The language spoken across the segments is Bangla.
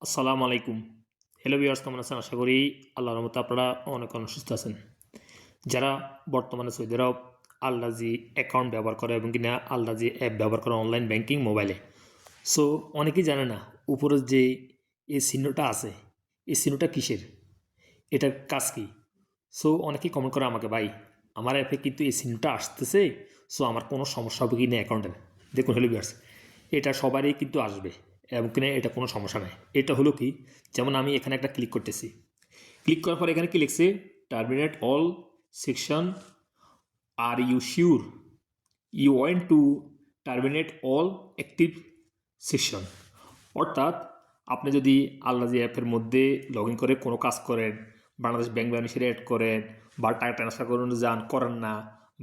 আসসালামু আলাইকুম। হ্যালো ভিউয়ার্স, কেমন আছেন? আশা করি আল্লাহর রহমতে আপনারা অনেক সুস্থ আছেন। যারা বর্তমানে সৌদি আরব আলরাজি অ্যাকাউন্ট ব্যবহার করে এবং কিনা আলরাজি অ্যাপ ব্যবহার করে অনলাইন ব্যাংকিং মোবাইলে। সো অনেকেই জানে না উপরে যে এই চিহ্নটা আছে, এই চিহ্নটা কিসের? এটার কাজ কি? সো অনেকেই কমেন্ট করে আমাকে, ভাই আমার অ্যাপে কিন্তু এই চিহ্নটা আসতেছে, সো আমার কোনো সমস্যা হবে কি না অ্যাকাউন্টে? দেখুন হ্যালো ভিউয়ার্স, এটা সবারই কিন্তু আসবে এবং কিনা এটা কোনো সমস্যা নাই। এটা হলো কি, যেমন আমি এখানে একটা ক্লিক করতেছি, ক্লিক করার পর এখানে কি লিখছে, terminate all section, are you sure you want to terminate all active section. অর্থাৎ আপনি যদি আলরাজি অ্যাপের মধ্যে লগ ইন করে কোনো কাজ করেন, বাংলাদেশ ব্যাংক বেনিফিশিয়ারি অ্যাড করেন, বা টাকা ট্রান্সফার করেন না,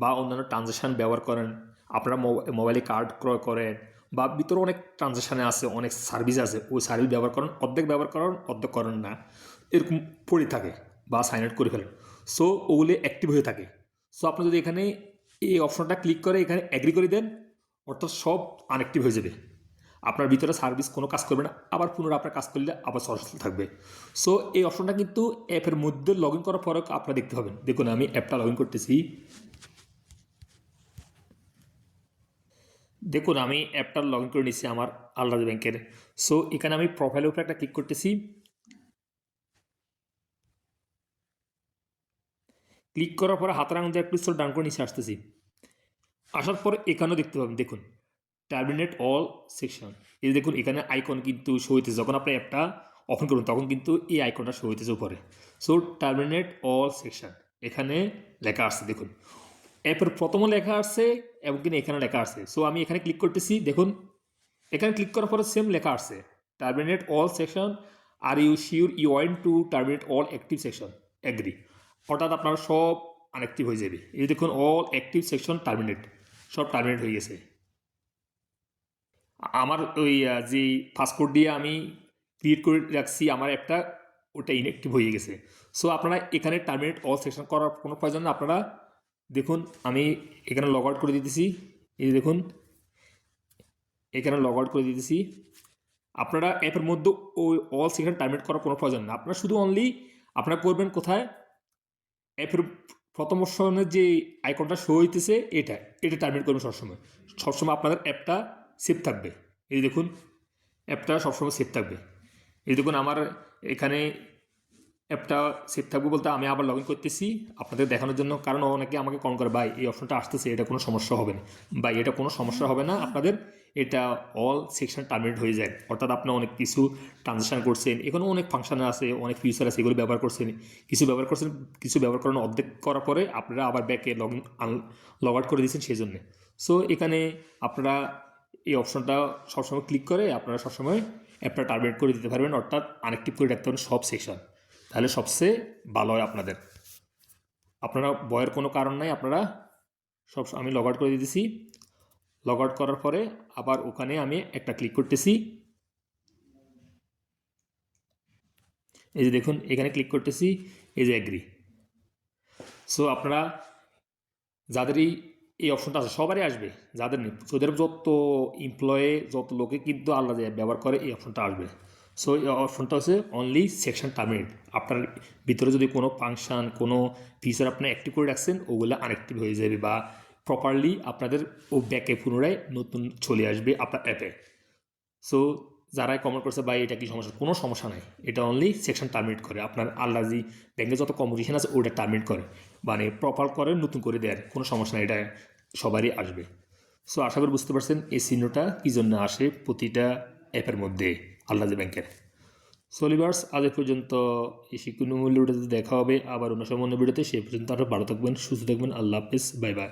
বা অন্যান্য ট্রানজ্যাকশান ব্যবহার করেন, আপনারা মোবাইলে কার্ড ক্রয় করেন, বা ভিতরে অনেক ট্রানজ্যাকশানে আছে, অনেক সার্ভিস আছে, ওই সার্ভিস ব্যবহার করেন, অর্ধেক ব্যবহার করেন, অর্ধেক করেন না, এরকম পড়ে থাকে বা সাইন আউট করে ফেলেন। সো ওগুলি অ্যাক্টিভ হয়ে থাকে। সো আপনি যদি এখানে এই অপশনটা ক্লিক করে এখানে অ্যাগ্রি করে দেন, অর্থাৎ সব আনঅ্যাক্টিভ হয়ে যাবে। আপনার ভিতরে সার্ভিস কোনো কাজ করবে না, আবার পুনরায় আপনার কাজ করলে আবার সচল থাকবে। সো এই অপশনটা কিন্তু অ্যাপের মধ্যে লগ ইন করার পরেও আপনারা দেখতে পাবেন। দেখুন আমি অ্যাপটা লগ ইন করতেছি, দেখুন আমি অ্যাপটা লগ ইন করে নিচ্ছি আমার আলরাজি ব্যাংকের। সো এখানে আমি প্রোফাইলের উপরে একটা ক্লিক করতেছি, ক্লিক করার পরে হাতের আঙুল দিয়ে একটু ডাউন করে নিচে আসতেছি, আসার পর এখানেও দেখতে পাবেন, দেখুন টার্মিনেট অল সেকশন। এই দেখুন এখানে আইকন কিন্তু শো হইতেছে, যখন আপনি অ্যাপটা ওপেন করুন তখন কিন্তু এই আইকনটা শো হইতেছে উপরে। সো টার্মিনেট অল সেকশন এখানে লেখা আসছে, দেখুন অ্যাপের প্রথমও লেখা আসছে এবং কিনা এখানে লেখা আসছে। সো আমি এখানে ক্লিক করতেছি, দেখুন এখানে ক্লিক করার পরে সেম লেখা আসছে, terminate all section, are you sure you want to terminate all active section, agree. অর্থাৎ আপনারা সব আনঅ্যাক্টিভ হয়ে যাবে। এই দেখুন অল অ্যাক্টিভ সেকশন টার্মিনেট, সব টার্মিনেট হয়ে গেছে। আমার ওই যে পাসপোর্ট দিয়ে আমি ক্রিয়েট করে রাখছি আমার অ্যাপটা, ওটা ইনঅ্যাক্টিভ হয়ে গেছে। সো আপনারা এখানে টার্মিনেট অল সেকশন করার কোনো প্রয়োজন না। আপনারা দেখুন আমি এখানে লগ আউট করে দিতেছি, এই দেখুন এখানে লগ আউট করে দিতেছি। আপনারা অ্যাপের মধ্যে ওই অল সেকশন টার্মিনেট করার কোনো প্রয়োজন না। আপনারা শুধু অনলি আপনারা করবেন কোথায়, অ্যাপের প্রথম অপশনের যে আইকনটা শো হইতেছে এটা, এটা টার্মিনেট করবেন সবসময়। সবসময় আপনাদের অ্যাপটা সেভ থাকবে। এই দেখুন অ্যাপটা সবসময় সেভ থাকবে। এই দেখুন আমার এখানে অ্যাপটা সেভ থাকবে বলতে আমি আবার লগ ইন করতেছি আপনাদের দেখানোর জন্য, কারণ অনেকে আমাকে কল করে, ভাই এই অপশনটা আসতেছে, এটা কোনো সমস্যা হবে না। ভাই এটা কোনো সমস্যা হবে না আপনাদের, এটা অল সেকশন টার্মিনেট হয়ে যায়। অর্থাৎ আপনি অনেক কিছু ট্রানজ্যাকশান করছেন, এখানে অনেক ফাংশন আছে, অনেক ফিচার আছে, এগুলো ব্যবহার করছেন, কিছু ব্যবহার করানো অর্ধেক করার পরে আপনারা আবার ব্যাকে লগ আউট করে দিয়েছেন সেই জন্যে। সো এখানে আপনারা এই অপশনটা সবসময় ক্লিক করে আপনারা সবসময় অ্যাপটা টার্মিনেট করে দিতে পারবেন, অর্থাৎ আনঅ্যাক্টিভ করে রাখতে পারবেন সব সেকশন। তাহলে সবচেয়ে ভালো হয় আপনাদের, আপনারা ভয়ের কোনো কারণ নাই। আপনারা সব আমি লগ আউট করে দিতেছি, লগ আউট করার পরে আবার ওখানে আমি একটা ক্লিক করতেছি, এই যে দেখুন এখানে ক্লিক করতেছি, এই যে অ্যাগ্রি। সো আপনারা যাদেরই এই অপশনটা আছে সবারই আসবে, যাদের নেই ওদের যত এমপ্লয়ে যত লোকে কিন্তু আলাদা ব্যবহার করে এই অপশনটা আসবে। সো এই অপশনটা হচ্ছে অনলি সেকশন টার্মিনেট। আপনার ভিতরে যদি কোনো ফাংশান কোনো ফিচার আপনি অ্যাক্টিভ করে রাখছেন ওগুলো আনঅ্যাক্টিভ হয়ে যাবে, বা প্রপারলি আপনাদের ও ব্যাকে পুনরায় নতুন চলে আসবে আপনার অ্যাপে। সো যারাই কমেন্ট করছে ভাই এটা কি সমস্যা, কোনো সমস্যা নাই, এটা অনলি সেকশন টার্মিনেট করে আপনার আল্লাজি ব্যাংকে যত কম্পিটিশন আছে ওটা টার্মিনেট করে, মানে প্রপার করে নতুন করে দেয়, কোনো সমস্যা নাই, এটা সবারই আসবে। সো আশা করি বুঝতে পারছেন এই চিহ্নটা কী জন্য আসে প্রতিটা অ্যাপের মধ্যে আল্লাজি ব্যাংকের। সোলিভার্স আজ পর্যন্ত এই শিক্ষণীয় মূল্য ভিডিওতে দেখা হবে আবার অন্য সময় ভিডিওতে, সেই পর্যন্ত আরও ভালো থাকবেন, সুস্থ থাকবেন, আল্লাহ হাফিজ, বাই বাই।